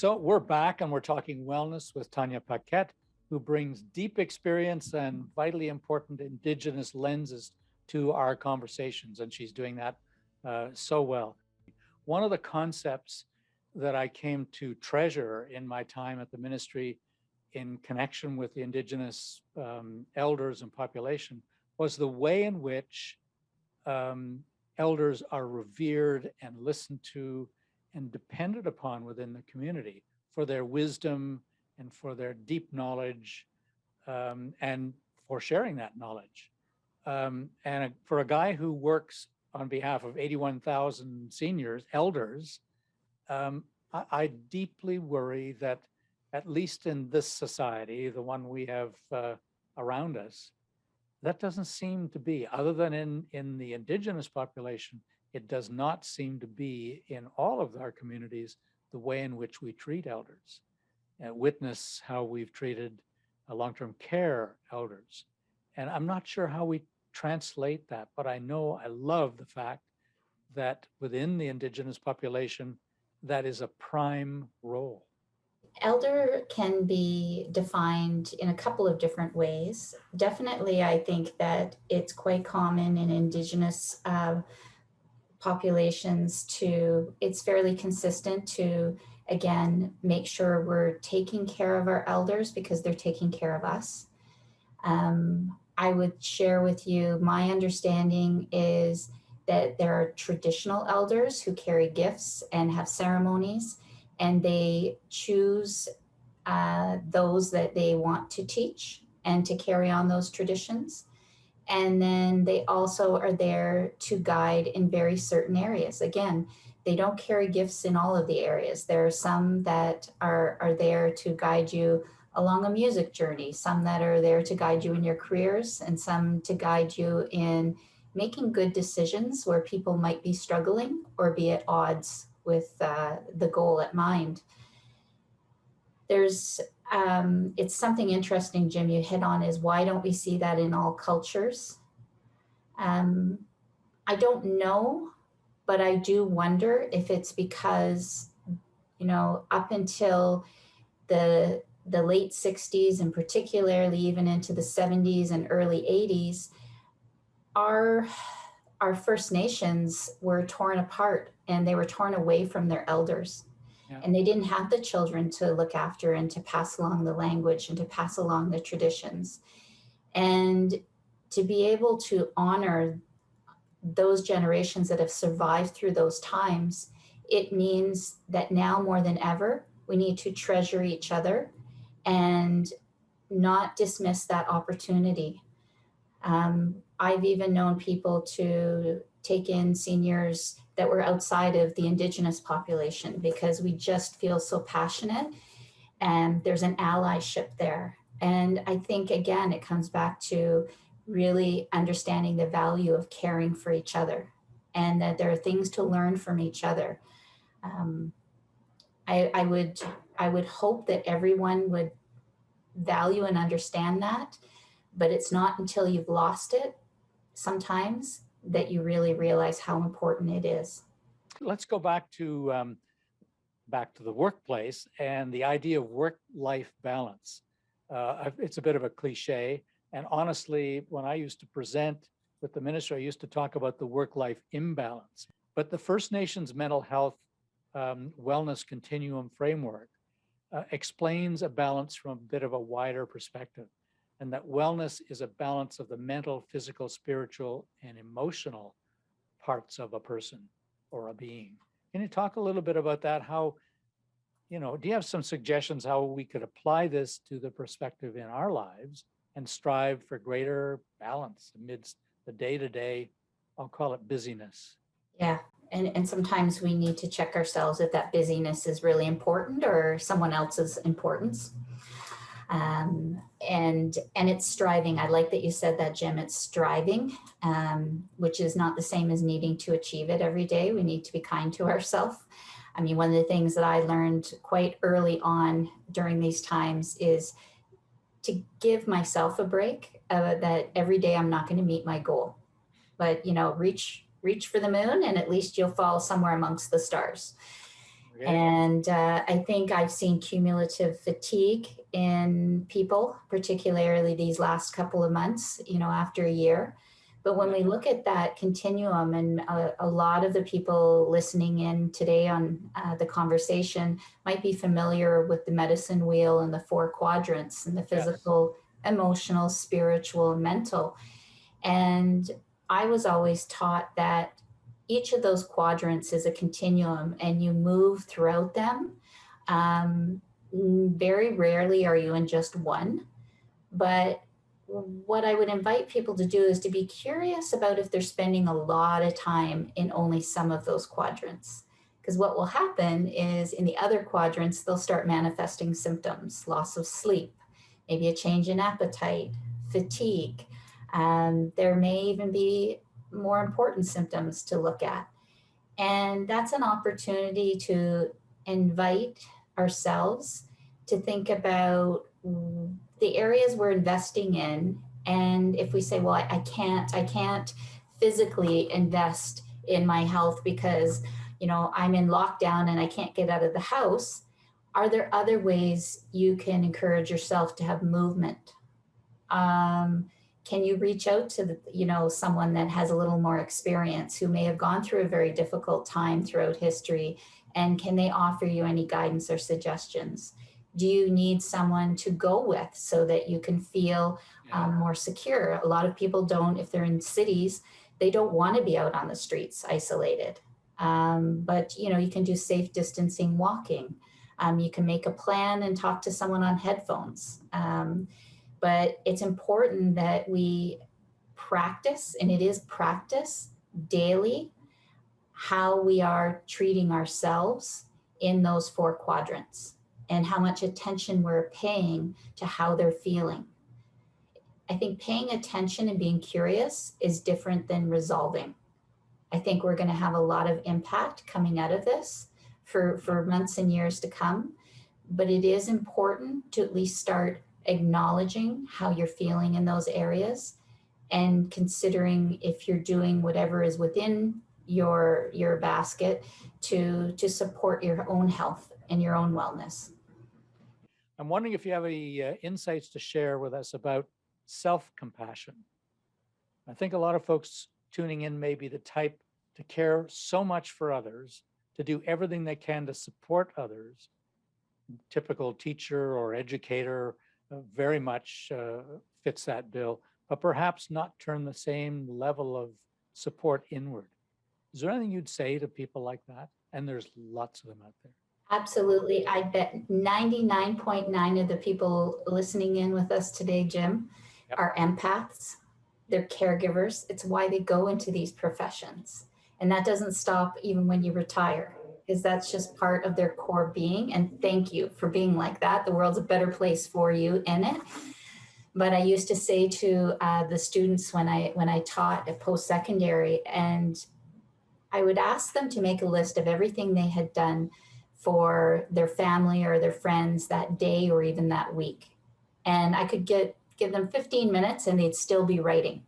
So we're back and we're talking wellness with Tanya Paquette, who brings deep experience and vitally important Indigenous lenses to our conversations. And she's doing that so well. One of the concepts that I came to treasure in my time at the ministry in connection with the Indigenous elders and population was the way in which elders are revered and listened to and depended upon within the community for their wisdom and for their deep knowledge and for sharing that knowledge. For a guy who works on behalf of 81,000 seniors, elders, I deeply worry that at least in this society, the one we have around us, that doesn't seem to be, other than in the Indigenous population, it does not seem to be in all of our communities the way in which we treat elders. Witness how we've treated long-term care elders. And I'm not sure how we translate that, but I know I love the fact that within the Indigenous population, that is a prime role. Elder can be defined in a couple of different ways. Definitely, I think that it's quite common in Indigenous populations it's fairly consistent to, again, make sure we're taking care of our elders because they're taking care of us. I would share with you, my understanding is that there are traditional elders who carry gifts and have ceremonies, and they choose those that they want to teach and to carry on those traditions. And then they also are there to guide in very certain areas. Again, they don't carry gifts in all of the areas. There are some that are there to guide you along a music journey, some that are there to guide you in your careers, and some to guide you in making good decisions where people might be struggling or be at odds with the goal at mind. It's something interesting, Jim, you hit on, is why don't we see that in all cultures? I don't know, but I do wonder if it's because, up until the late 60s and particularly even into the 70s and early 80s, our First Nations were torn apart and they were torn away from their elders. Yeah. And they didn't have the children to look after and to pass along the language and to pass along the traditions. And to be able to honor those generations that have survived through those times, it means that now more than ever, we need to treasure each other and not dismiss that opportunity. I've even known people to take in seniors that were outside of the Indigenous population because we just feel so passionate and there's an allyship there. And I think, again, it comes back to really understanding the value of caring for each other and that there are things to learn from each other. I would hope that everyone would value and understand that, but it's not until you've lost it sometimes that you really realize how important it is. Let's go back to the workplace and the idea of work-life balance. It's a bit of a cliche. And honestly, when I used to present with the ministry, I used to talk about the work-life imbalance. But the First Nations mental health wellness continuum framework explains a balance from a bit of a wider perspective, and that wellness is a balance of the mental, physical, spiritual, and emotional parts of a person or a being. Can you talk a little bit about that? How, do you have some suggestions how we could apply this to the perspective in our lives and strive for greater balance amidst the day-to-day, I'll call it busyness? Yeah, and sometimes we need to check ourselves if that busyness is really important or someone else's importance. And it's striving. I like that you said that, Jim. It's striving, which is not the same as needing to achieve it every day. We need to be kind to ourselves. I mean, one of the things that I learned quite early on during these times is to give myself a break, that every day I'm not going to meet my goal, but reach for the moon and at least you'll fall somewhere amongst the stars. Okay. And I think I've seen cumulative fatigue in people, particularly these last couple of months, after a year. But when we look at that continuum, and a lot of the people listening in today on the conversation might be familiar with the medicine wheel and the 4 quadrants and the physical, emotional, spiritual, and mental. And I was always taught that each of those quadrants is a continuum and you move throughout them. Very rarely are you in just one. But what I would invite people to do is to be curious about if they're spending a lot of time in only some of those quadrants. Because what will happen is in the other quadrants, they'll start manifesting symptoms, loss of sleep, maybe a change in appetite, fatigue. There may even be more important symptoms to look at. And that's an opportunity to invite ourselves to think about the areas we're investing in. And if we say, well, I can't physically invest in my health because, I'm in lockdown and I can't get out of the house. Are there other ways you can encourage yourself to have movement? Can you reach out to someone that has a little more experience who may have gone through a very difficult time throughout history, and can they offer you any guidance or suggestions? Do you need someone to go with so that you can feel more secure? A lot of people don't, if they're in cities, they don't want to be out on the streets isolated. But you can do safe distancing walking. You can make a plan and talk to someone on headphones. But it's important that we practice, and it is practice daily, how we are treating ourselves in those 4 quadrants and how much attention we're paying to how they're feeling. I think paying attention and being curious is different than resolving. I think we're going to have a lot of impact coming out of this for months and years to come. But it is important to at least start acknowledging how you're feeling in those areas and considering if you're doing whatever is within your basket to support your own health and your own wellness. I'm wondering if you have any insights to share with us about self-compassion. I think a lot of folks tuning in may be the type to care so much for others, to do everything they can to support others. Typical teacher or educator very much fits that bill, but perhaps not turn the same level of support inward. Is there anything you'd say to people like that? And there's lots of them out there. Absolutely. I bet 99.9 of the people listening in with us today, Jim, are empaths. They're caregivers. It's why they go into these professions. And that doesn't stop even when you retire, because that's just part of their core being. And thank you for being like that. The world's a better place for you in it. But I used to say to the students when I taught at post-secondary, and I would ask them to make a list of everything they had done for their family or their friends that day or even that week. And I could give them 15 minutes and they'd still be writing.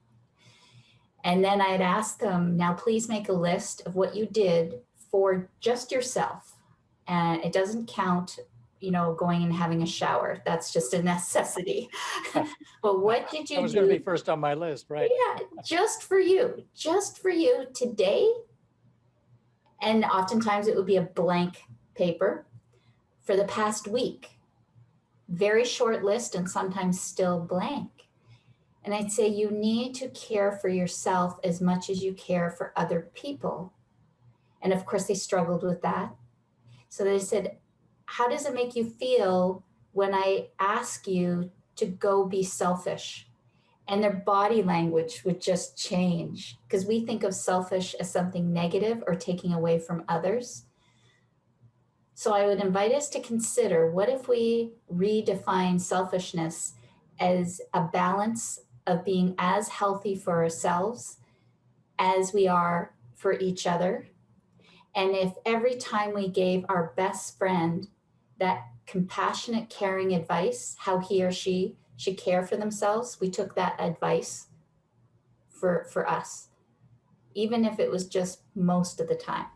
And then I'd ask them, now please make a list of what you did for just yourself. And it doesn't count, going and having a shower. That's just a necessity. But what did you do? That was going to be first on my list, right? Yeah, just for you today. And oftentimes it would be a blank paper for the past week. Very short list and sometimes still blank. And I'd say you need to care for yourself as much as you care for other people. And of course, they struggled with that. So they said, how does it make you feel when I ask you to go be selfish? And their body language would just change, because we think of selfish as something negative or taking away from others. So I would invite us to consider, what if we redefine selfishness as a balance of being as healthy for ourselves as we are for each other? And if every time we gave our best friend that compassionate, caring advice, how he or she should care for themselves, we took that advice for us, even if it was just most of the time.